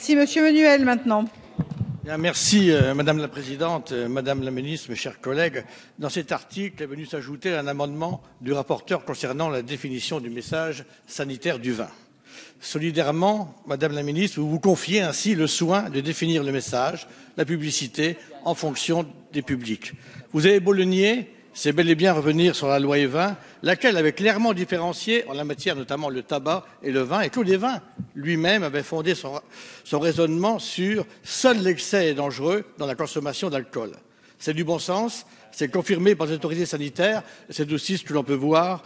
Merci, Monsieur Menuel, maintenant. Bien, merci, Madame la Présidente, Madame la Ministre, mes chers collègues. Dans cet article est venu s'ajouter un amendement du rapporteur concernant la définition du message sanitaire du vin. Solidairement, Madame la Ministre, vous vous confiez ainsi le soin de définir le message, la publicité, en fonction des publics. Vous avez beau le nier, c'est bel et bien revenir sur la loi E20, laquelle avait clairement différencié, en la matière notamment le tabac et le vin, et Claude Évin lui-même avait fondé son raisonnement sur « seul l'excès est dangereux dans la consommation d'alcool ». C'est du bon sens, c'est confirmé par les autorités sanitaires, c'est aussi ce que l'on peut voir,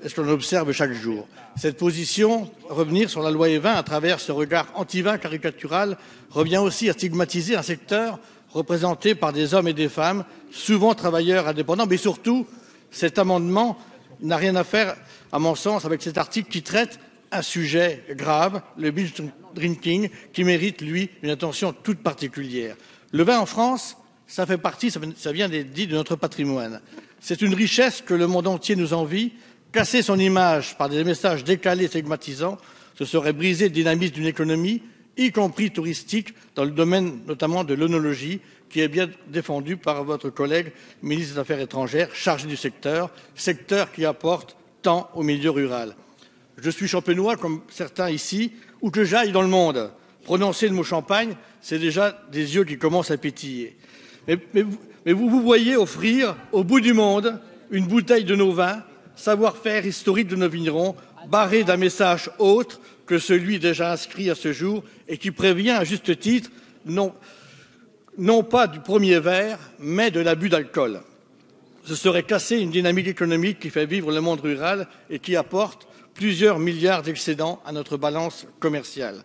ce que l'on observe chaque jour. Cette position, revenir sur la loi E20 à travers ce regard anti-vin caricatural, revient aussi à stigmatiser un secteur représenté par des hommes et des femmes, souvent travailleurs indépendants, mais surtout, cet amendement n'a rien à faire, à mon sens, avec cet article qui traite un sujet grave, le binge drinking, qui mérite, lui, une attention toute particulière. Le vin en France, ça fait partie, ça vient d'être dit, de notre patrimoine. C'est une richesse que le monde entier nous envie. Casser son image par des messages décalés, stigmatisants, ce serait briser le dynamisme d'une économie, y compris touristique, dans le domaine notamment de l'œnologie, qui est bien défendu par votre collègue ministre des Affaires étrangères, chargé du secteur qui apporte tant au milieu rural. Je suis champenois, comme certains ici, où que j'aille dans le monde. Prononcer le mot champagne, c'est déjà des yeux qui commencent à pétiller. Mais vous voyez offrir au bout du monde une bouteille de nos vins, savoir-faire historique de nos vignerons, barré d'un message autre que celui déjà inscrit à ce jour et qui prévient à juste titre non pas du premier verre, mais de l'abus d'alcool. Ce serait casser une dynamique économique qui fait vivre le monde rural et qui apporte plusieurs milliards d'excédents à notre balance commerciale.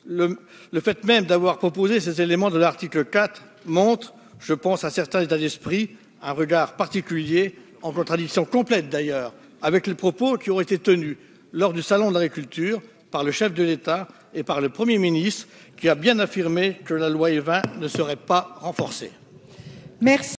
Le fait même d'avoir proposé ces éléments de l'article 4 montre, je pense, à certains états d'esprit, un regard particulier, en contradiction complète d'ailleurs, avec les propos qui ont été tenus lors du Salon de l'agriculture par le chef de l'État et par le Premier ministre, qui a bien affirmé que la loi E20 ne serait pas renforcée. Merci.